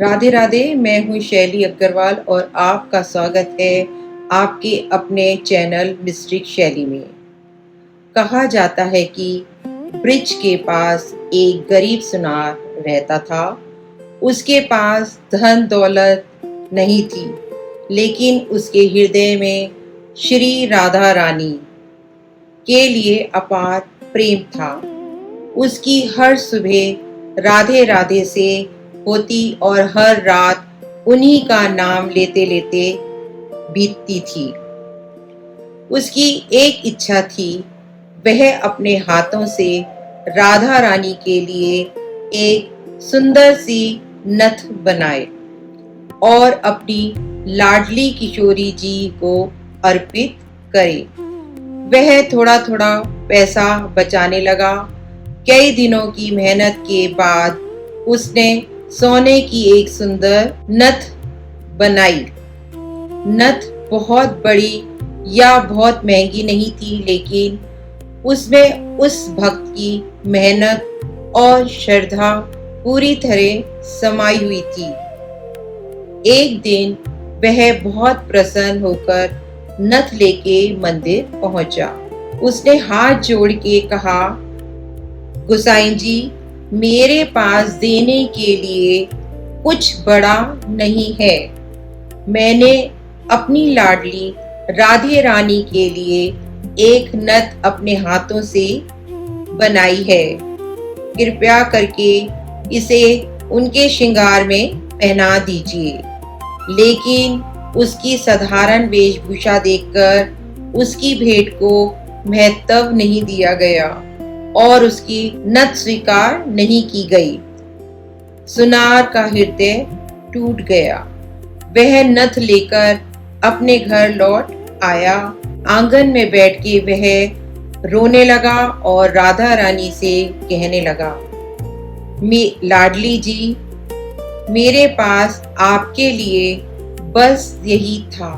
राधे राधे। मैं हूँ शैली अग्रवाल और आपका स्वागत है आपके अपने चैनल मिस्ट्री शैली में। कहा जाता है कि ब्रिज के पास एक गरीब सुनार रहता था। उसके पास धन दौलत नहीं थी, लेकिन उसके हृदय में श्री राधा रानी के लिए अपार प्रेम था। उसकी हर सुबह राधे राधे से होती और हर रात उन्हीं का नाम लेते लेते बीतती थी। उसकी एक इच्छा थी, वह अपने हाथों से राधा रानी के लिए एक सुंदर सी नथ बनाए और अपनी लाडली किशोरी जी को अर्पित करे। वह थोड़ा थोड़ा पैसा बचाने लगा। कई दिनों की मेहनत के बाद उसने सोने की एक सुंदर नथ बनाई। नथ बहुत बड़ी या बहुत महंगी नहीं थी, लेकिन उसमें उस भक्त की मेहनत और श्रद्धा पूरी तरह समाई हुई थी। एक दिन वह बहुत प्रसन्न होकर नथ लेके मंदिर पहुंचा। उसने हाथ जोड़ के कहा, गोसाई जी, मेरे पास देने के लिए कुछ बड़ा नहीं है। मैंने अपनी लाडली राधे रानी के लिए एक नथ अपने हाथों से बनाई है। कृपया करके इसे उनके श्रृंगार में पहना दीजिए। लेकिन उसकी साधारण वेशभूषा देखकर उसकी भेंट को महत्व नहीं दिया गया और उसकी नथ स्वीकार नहीं की गई। सुनार का हृदय टूट गया। वह नथ लेकर अपने घर लौट आया। आंगन में बैठ के वह रोने लगा और राधा रानी से कहने लगा, लाडली जी, मेरे पास आपके लिए बस यही था।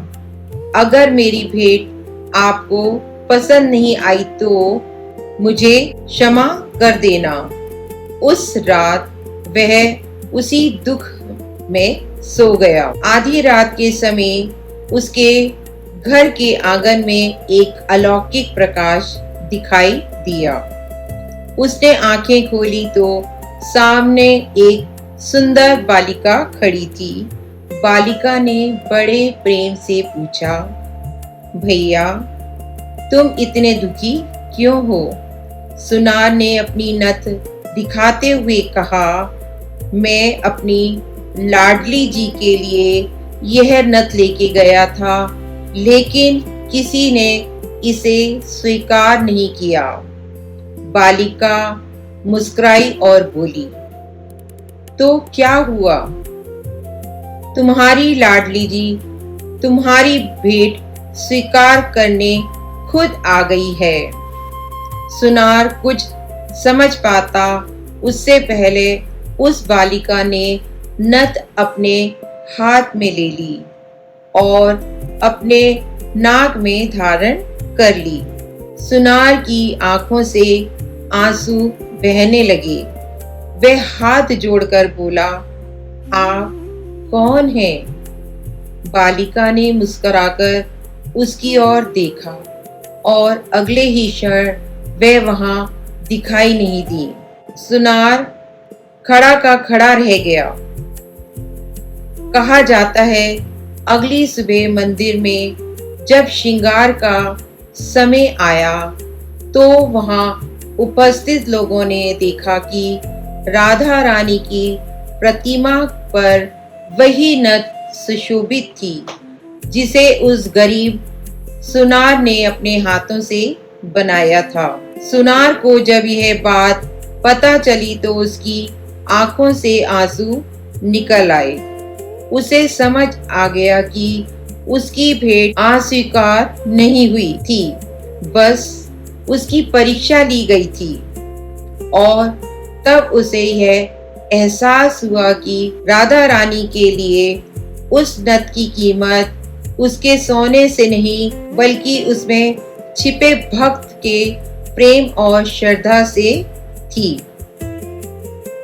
अगर मेरी भेंट आपको पसंद नहीं आई तो मुझे क्षमा कर देना। उस रात वह उसी दुख में सो गया। आधी रात के समय उसके घर के आंगन में एक अलौकिक प्रकाश दिखाई दिया। उसने आंखें खोली तो सामने एक सुंदर बालिका खड़ी थी। बालिका ने बड़े प्रेम से पूछा, भैया, तुम इतने दुखी क्यों हो? सुनार ने अपनी नथ दिखाते हुए कहा, मैं अपनी लाडली जी के लिए यह नथ लेके गया था, लेकिन किसी ने इसे स्वीकार नहीं किया। बालिका मुस्कुराई और बोली, तो क्या हुआ? तुम्हारी लाडली जी तुम्हारी भेंट स्वीकार करने खुद आ गई है। सुनार कुछ समझ पाता उससे पहले उस बालिका ने नथ अपने हाथ में ले ली और अपने नाक में धारण कर ली। सुनार की आंखों से आंसू बहने लगे। वह हाथ जोड़कर बोला, आप कौन है? बालिका ने मुस्कुराकर उसकी ओर देखा और अगले ही क्षण वह वहां दिखाई नहीं दी। सुनार खड़ा का खड़ा रह गया। कहा जाता है, अगली सुबह मंदिर में जब श्रृंगार का समय आया तो वहां उपस्थित लोगों ने देखा कि राधा रानी की प्रतिमा पर वही नथ सुशोभित थी जिसे उस गरीब सुनार ने अपने हाथों से बनाया था। सुनार को जब यह बात पता चली तो उसकी आंखों से आंसू निकल आए। उसे समझ आ गया कि उसकी भेंट अस्वीकार नहीं हुई थी, बस उसकी परीक्षा ली गई थी। और तब उसे यह एहसास हुआ कि राधा रानी के लिए उस नथ की कीमत उसके सोने से नहीं, बल्कि उसमें छिपे भक्त के प्रेम और श्रद्धा से थी।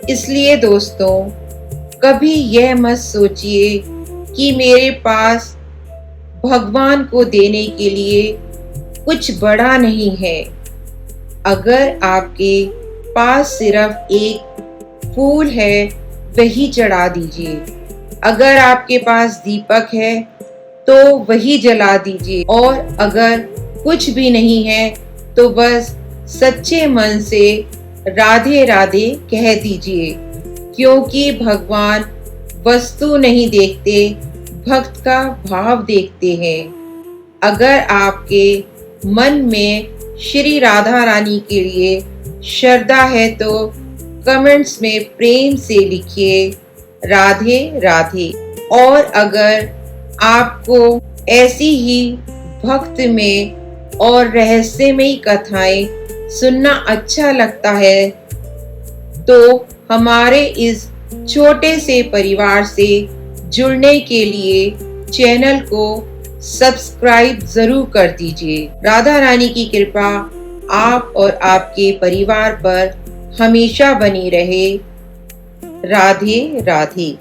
इसलिए दोस्तों, कभी यह मत सोचिए कि मेरे पास भगवान को देने के लिए कुछ बड़ा नहीं है। अगर आपके पास सिर्फ एक फूल है, वही चढ़ा दीजिए। अगर आपके पास दीपक है तो वही जला दीजिए, और अगर कुछ भी नहीं है तो बस सच्चे मन से राधे राधे कह दीजिए, क्योंकि भगवान वस्तु नहीं देखते, भक्त का भाव देखते हैं। अगर आपके मन में श्री राधा रानी के लिए श्रद्धा है तो कमेंट्स में प्रेम से लिखिए राधे राधे। और अगर आपको ऐसी ही भक्त में और रहस्यमयी कथाएं सुनना अच्छा लगता है तो हमारे इस छोटे से परिवार से जुड़ने के लिए चैनल को सब्सक्राइब जरूर कर दीजिए। राधा रानी की कृपा आप और आपके परिवार पर हमेशा बनी रहे। राधे राधे।